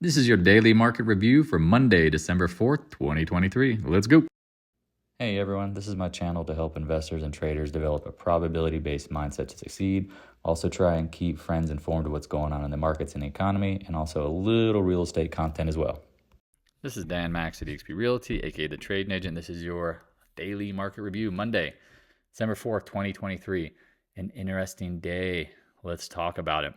This is your daily market review for Monday, December 4th, 2023. Let's go. Hey everyone, this is my channel to help investors and traders develop a probability-based mindset to succeed. Also try and keep friends informed of what's going on in the markets and the economy, and also a little real estate content as well. This is Dan Max at eXp Realty, aka the Trading Agent. This is your daily market review, Monday, December 4th, 2023. An interesting day. Let's talk about it.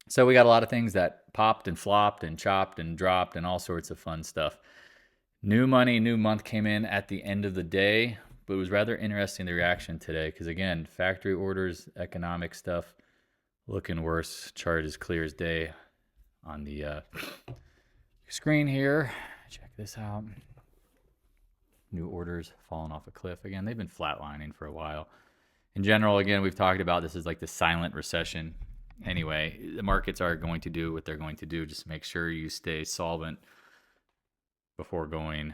So we got a lot of things that popped and flopped and chopped and dropped and all sorts of fun stuff. New money, new month came in at the end of the day, but it was rather interesting, the reaction today, because again, factory orders, economic stuff, looking worse. Chart is clear as day on the screen here. Check this out. New orders falling off a cliff. Again, they've been flatlining for a while. In general, again, we've talked about this is like the silent recession. Anyway, the markets are going to do what they're going to do. Just make sure you stay solvent before going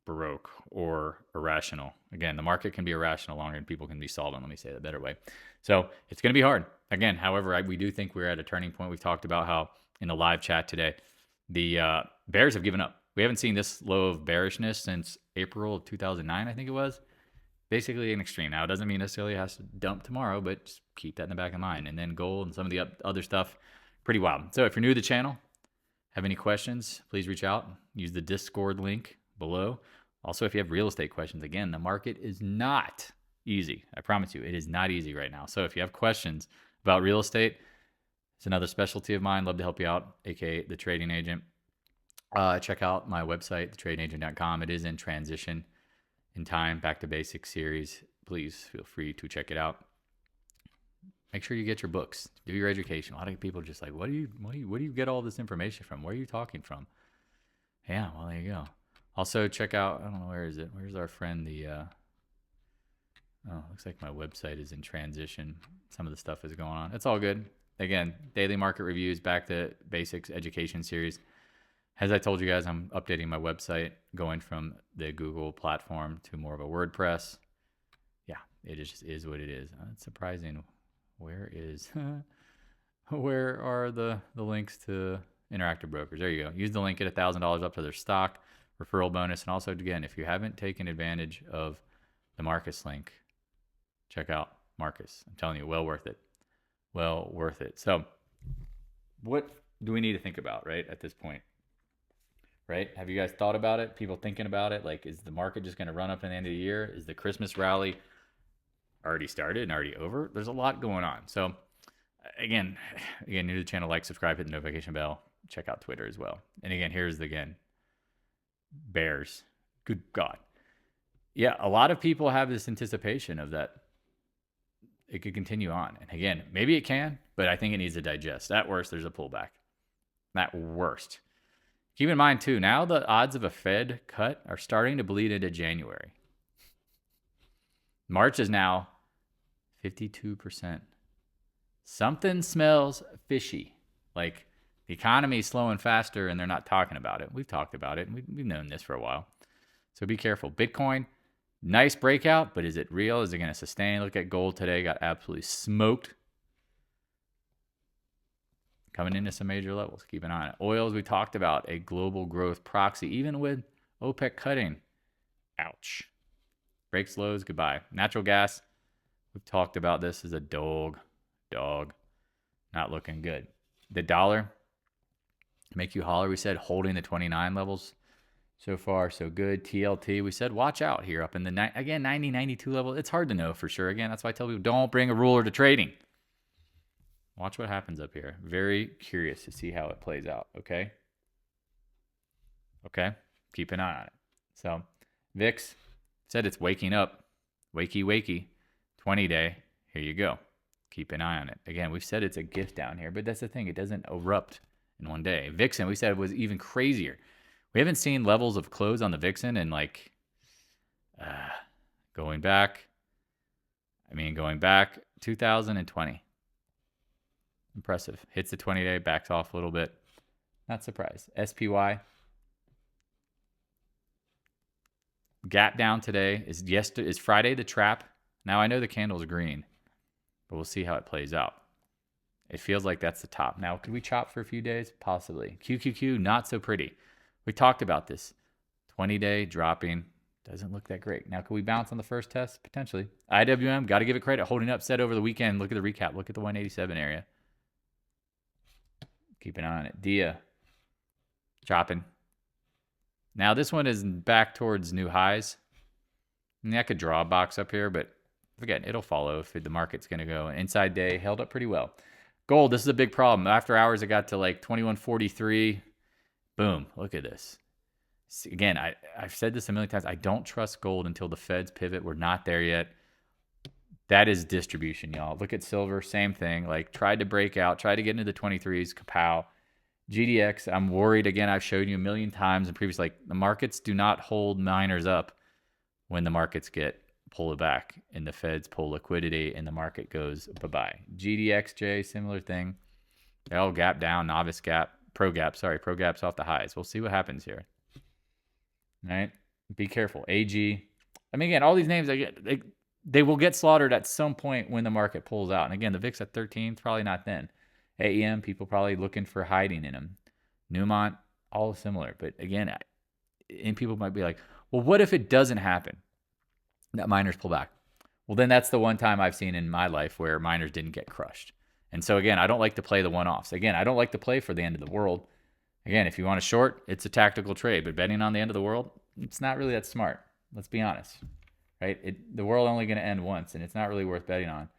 baroque or irrational. Again, the market can be irrational longer than people can be solvent. Let me say that a better way. So it's going to be hard. Again, however, we do think we're at a turning point. We've talked about how in the live chat today, the bears have given up. We haven't seen this low of bearishness since April of 2009, I think it was. Basically an extreme. Now, it doesn't mean necessarily it has to dump tomorrow, but just keep that in the back of mind. And then gold and some of the other stuff, pretty wild. So if you're new to the channel, have any questions, please reach out. Use the Discord link below. Also, if you have real estate questions, again, the market is not easy. I promise you, it is not easy right now. So if you have questions about real estate, it's another specialty of mine. Love to help you out, aka the Trading Agent. Check out my website, thetradingagent.com. It is in transition in time, back to basics series. Please feel free to check it out. Make sure you get your books, do your education. A lot of people are just like, where do you get all this information from? Where are you talking from? Yeah, well, there you go. Also check out, I don't know, where is it? Where's our friend? Looks like my website is in transition. Some of the stuff is going on. It's all good. Again, daily market reviews, back to basics education series. As I told you guys, I'm updating my website, going from the Google platform to more of a WordPress. Yeah, it just is what it is. It's surprising. Where are the links to Interactive Brokers? There you go. Use the link, get $1,000 up to their stock, referral bonus. And also, again, if you haven't taken advantage of the Marcus link, check out Marcus. I'm telling you, well worth it. Well worth it. So what do we need to think about, right, at this point? Right? Have you guys thought about it? People thinking about it? Like, is the market just going to run up at the end of the year? Is the Christmas rally already started and already over? There's a lot going on. So again, new to the channel, like, subscribe, hit the notification bell, check out Twitter as well. And again, here's bears. Good God. Yeah, a lot of people have this anticipation of that it could continue on. And again, maybe it can, but I think it needs to digest. At worst, there's a pullback. At worst. Keep in mind, too, now the odds of a Fed cut are starting to bleed into January. March is now 52%. Something smells fishy. Like the economy is slowing faster and they're not talking about it. We've talked about it, and we've known this for a while. So be careful. Bitcoin, nice breakout, but is it real? Is it going to sustain? Look at gold today, got absolutely smoked. Coming into some major levels. Keep an eye on it. Oil, as we talked about, a global growth proxy, even with OPEC cutting. Ouch. Breaks lows, goodbye. Natural gas, we've talked about this as a dog. Not looking good. The dollar, make you holler. We said holding the 29 levels. So far, so good. TLT, we said watch out here up in the, 90, 92 level. It's hard to know for sure. Again, that's why I tell people don't bring a ruler to trading. Watch what happens up here. Very curious to see how it plays out, okay? Okay? Keep an eye on it. So, VIX said it's waking up. Wakey. 20-day. Here you go. Keep an eye on it. Again, we've said it's a gift down here, but that's the thing. It doesn't erupt in one day. Vixen, we said, was even crazier. We haven't seen levels of close on the Vixen in going back 2020. Impressive. Hits the 20-day, backs off a little bit. Not surprised. SPY. Gap down today. Is Friday the trap? Now I know the candle's green, but we'll see how it plays out. It feels like that's the top. Now, could we chop for a few days? Possibly. QQQ, not so pretty. We talked about this. 20-day dropping. Doesn't look that great. Now, can we bounce on the first test? Potentially. IWM, got to give it credit. Holding up, set over the weekend. Look at the recap. Look at the 187 area. Keep an eye on it. DIA, chopping. Now, this one is back towards new highs. I mean, I could draw a box up here, but again, it'll follow if the market's going to go. Inside day held up pretty well. Gold, this is a big problem. After hours, it got to like 2143. Boom. Look at this. Again, I've said this a million times. I don't trust gold until the Feds pivot. We're not there yet. That is distribution, y'all. Look at silver, same thing. Like, tried to break out, tried to get into the 23s, kapow. GDX, I'm worried. Again, I've showed you a million times in previous, like, the markets do not hold miners up when the markets get pulled back and the Feds pull liquidity and the market goes bye-bye. GDXJ, similar thing. They all gap down, novice gap, pro gaps off the highs. We'll see what happens here. All right, be careful. AG, I mean, again, all these names, they will get slaughtered at some point when the market pulls out. And again, the VIX at 13, probably not then. AEM, people probably looking for hiding in them. Newmont, all similar. But again, and people might be like, well, what if it doesn't happen? That miners pull back. Well, then that's the one time I've seen in my life where miners didn't get crushed. And so again, I don't like to play the one-offs. Again, I don't like to play for the end of the world. Again, if you want to short, it's a tactical trade. But betting on the end of the world, it's not really that smart. Let's be honest. Right? The world only going to end once, and it's not really worth betting on.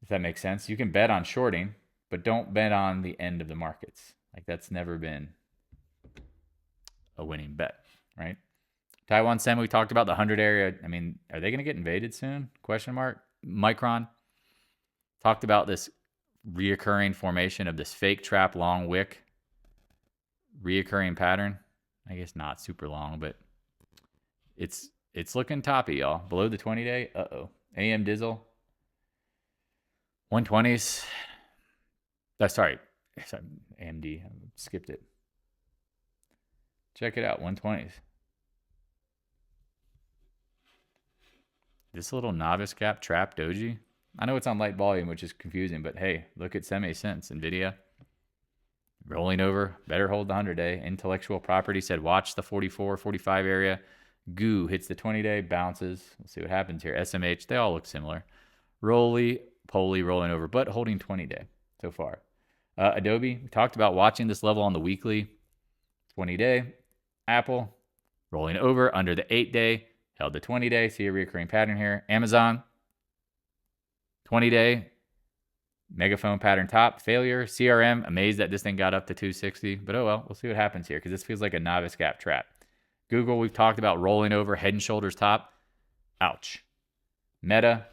If that makes sense. You can bet on shorting, but don't bet on the end of the markets. Like, that's never been a winning bet, right? Taiwan Semi, we talked about the 100 area. I mean, are they going to get invaded soon? Question mark. Micron talked about this reoccurring formation of this fake trap long wick. Reoccurring pattern. I guess not super long, but it's looking toppy, y'all. Below the 20-day. Uh-oh. AM Dizzle. 120s. Sorry. AMD. I skipped it. Check it out. 120s. This little novice gap trap doji. I know it's on light volume, which is confusing, but hey, look at semi-cents. NVIDIA. Rolling over. Better hold the 100-day. Intellectual property said watch the 44, 45 area. GOOG hits the 20-day, bounces. We'll see what happens here. SMH, they all look similar. Poly rolling over, but holding 20-day so far. Adobe, we talked about watching this level on the weekly. 20-day. Apple, rolling over under the 8-day. Held the 20-day. See a recurring pattern here. Amazon, 20-day. Megaphone pattern top. Failure. CRM, amazed that this thing got up to 260. But oh well, we'll see what happens here because this feels like a novice gap trap. Google, we've talked about rolling over, head and shoulders top. Ouch. Meta,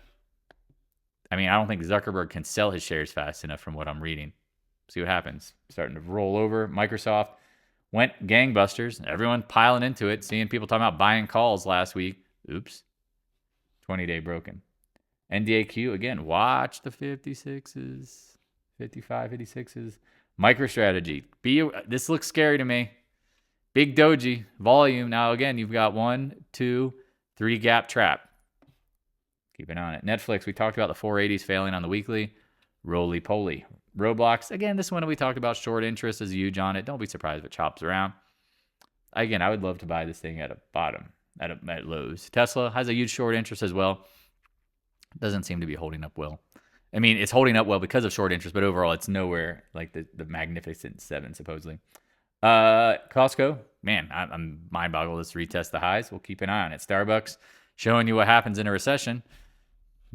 I mean, I don't think Zuckerberg can sell his shares fast enough from what I'm reading. See what happens. Starting to roll over. Microsoft went gangbusters. Everyone piling into it. Seeing people talking about buying calls last week. Oops. 20-day broken. NDAQ, again, watch the 56s. 55, 56s. MicroStrategy. This looks scary to me. Big doji. Volume. Now, again, you've got 1, 2, 3 gap trap. Keep an eye on it. Netflix, we talked about the 480s failing on the weekly. Roly-poly. Roblox, again, this one we talked about short interest is huge on it. Don't be surprised if it chops around. Again, I would love to buy this thing at a bottom, at lows. Tesla has a huge short interest as well. Doesn't seem to be holding up well. I mean, it's holding up well because of short interest, but overall, it's nowhere like the magnificent 7, supposedly. Costco, man, I'm mind-boggled. Let's retest the highs. We'll keep an eye on it. Starbucks, showing you what happens in a recession.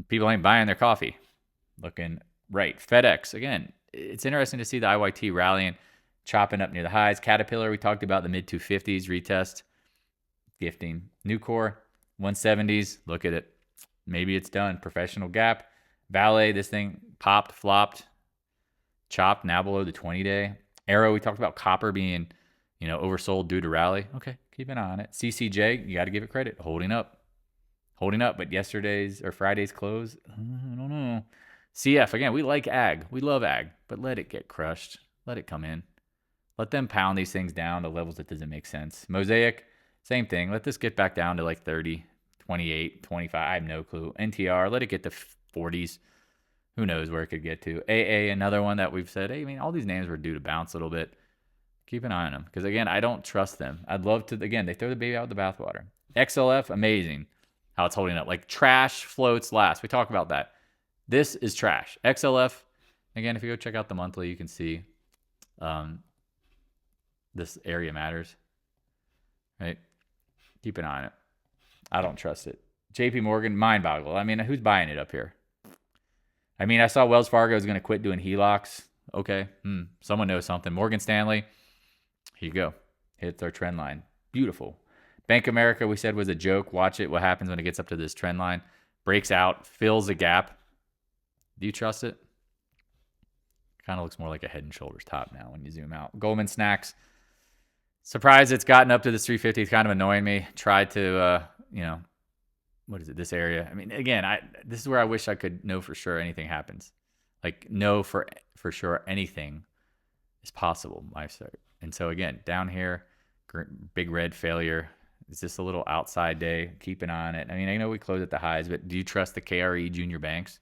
People ain't buying their coffee. Looking right. FedEx, again, it's interesting to see the IYT rallying, chopping up near the highs. Caterpillar, we talked about the mid-250s retest. Gifting. Nucor, 170s. Look at it. Maybe it's done. Professional gap. VALE, this thing popped, flopped, chopped, now below the 20-day. Arrow, we talked about copper being, oversold due to rally. Okay, keep an eye on it. CCJ, you got to give it credit. Holding up, but yesterday's or Friday's close, I don't know. CF, again, we like ag. We love ag, but let it get crushed. Let it come in. Let them pound these things down to levels that doesn't make sense. Mosaic, same thing. Let this get back down to like 30, 28, 25. I have no clue. NTR, let it get to 40s. Who knows where it could get to. AA, another one that we've said, hey, I mean, all these names were due to bounce a little bit. Keep an eye on them because, again, I don't trust them. I'd love to, again, they throw the baby out with the bathwater. XLF, amazing how it's holding up. Like trash floats last. We talk about that. This is trash. XLF, again, if you go check out the monthly, you can see this area matters, right? Keep an eye on it. I don't trust it. JP Morgan, mind boggle. I mean, who's buying it up here? I mean, I saw Wells Fargo is going to quit doing HELOCs. Okay, someone knows something. Morgan Stanley, here you go. Hits our trend line. Beautiful. Bank of America, we said, was a joke. Watch it. What happens when it gets up to this trend line? Breaks out, fills a gap. Do you trust it? Kind of looks more like a Head and Shoulders top now when you zoom out. Goldman Sachs, surprised it's gotten up to this 350. It's kind of annoying me. Tried to, what is it, this area? I mean, again, this is where I wish I could know for sure anything happens. Like, know for sure anything is possible. And so, again, down here, big red failure. Is this a little outside day? Keep an eye on it. I mean, I know we close at the highs, but do you trust the KRE junior banks?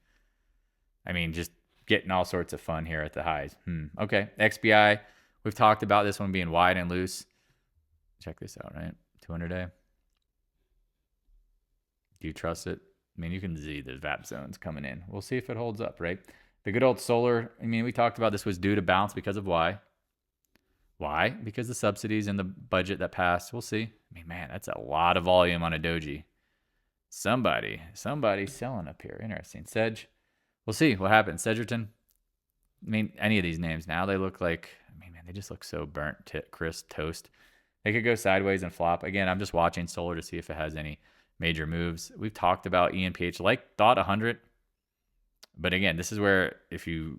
I mean, just getting all sorts of fun here at the highs. Okay, XBI, we've talked about this one being wide and loose. Check this out, right? 200-day. Do you trust it? I mean, you can see the VAP zones coming in. We'll see if it holds up, right? The good old solar, I mean, we talked about this was due to bounce because of why? Why? Because the subsidies and the budget that passed. We'll see. I mean, man, that's a lot of volume on a doji. Somebody's selling up here. Interesting. Sedge. We'll see what happens. Sedgerton. I mean, any of these names now, they look like, I mean, man, they just look so burnt, crisp, toast. They could go sideways and flop. Again, I'm just watching solar to see if it has any major moves. We've talked about ENPH, like thought 100. But again, this is where if you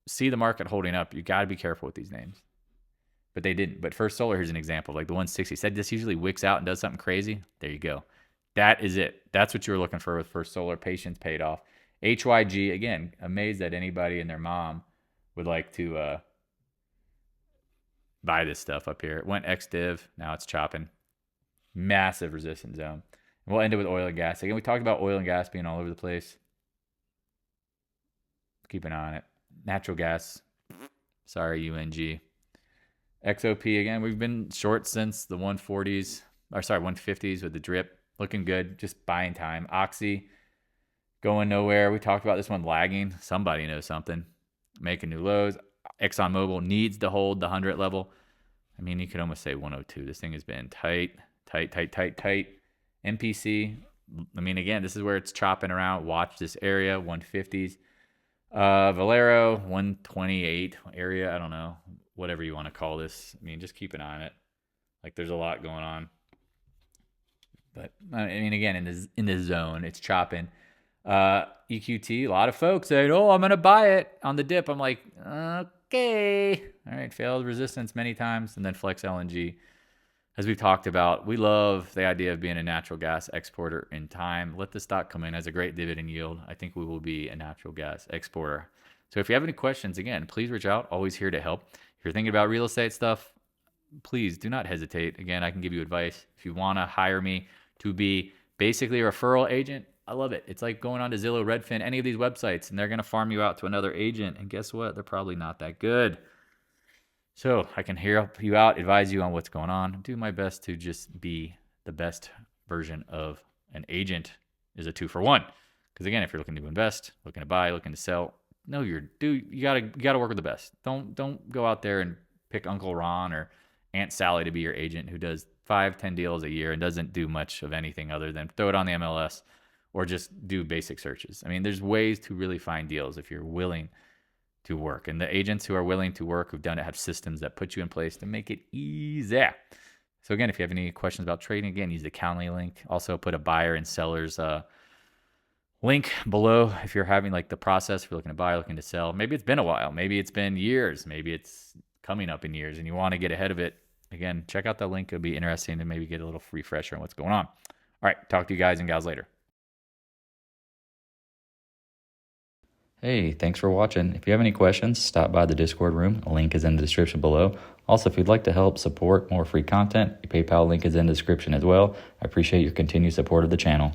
see the market holding up, you got to be careful with these names. But they didn't. But First Solar, here's an example. Like the 160 said, this usually wicks out and does something crazy. There you go. That is it. That's what you were looking for with First Solar. Patience paid off. HYG, again, amazed that anybody and their mom would like to buy this stuff up here. It went ex-div. Now it's chopping. Massive resistance zone. And we'll end it with oil and gas. Again, we talked about oil and gas being all over the place. Keep an eye on it. Natural gas. Sorry, UNG. XOP, again, we've been short since the 150s with the drip. Looking good. Just buying time. Oxy. Going nowhere. We talked about this one lagging. Somebody knows something. Making new lows. ExxonMobil needs to hold the 100 level. I mean, you could almost say 102. This thing has been tight. MPC. I mean, again, this is where it's chopping around. Watch this area. 150s. Valero, 128 area. I don't know. Whatever you want to call this. I mean, just keep an eye on it. Like, there's a lot going on. But, I mean, again, in the zone, it's chopping. EQT, a lot of folks saying, oh, I'm going to buy it on the dip. I'm like, okay. All right, failed resistance many times. And then Flex LNG. As we've talked about, we love the idea of being a natural gas exporter in time. Let the stock come in as a great dividend yield. I think we will be a natural gas exporter. So if you have any questions, again, please reach out. Always here to help. If you're thinking about real estate stuff, please do not hesitate. Again, I can give you advice. If you want to hire me to be basically a referral agent, I love it. It's like going on to Zillow, Redfin, any of these websites, and they're going to farm you out to another agent. And guess what? They're probably not that good. So I can help you out, advise you on what's going on, do my best to just be the best version of an agent. Is a 2-for-1. Because again, if you're looking to invest, looking to buy, looking to sell, you gotta work with the best. Don't go out there and pick Uncle Ron or Aunt Sally to be your agent who does 5-10 deals a year and doesn't do much of anything other than throw it on the MLS or just do basic searches. I mean, there's ways to really find deals if you're willing to work. And the agents who are willing to work, who've done it, have systems that put you in place to make it easy. So again, if you have any questions about trading, again, use the Coulling link. Also put a buyer and seller's link below if you're having like the process, if you're looking to buy, looking to sell. Maybe it's been a while. Maybe it's been years. Maybe it's coming up in years and you want to get ahead of it. Again, check out the link. It'll be interesting to maybe get a little refresher on what's going on. All right, talk to you guys and gals later. Hey, thanks for watching. If you have any questions, stop by the Discord room. A link is in the description below. Also, if you'd like to help support more free content, the PayPal link is in the description as well. I appreciate your continued support of the channel.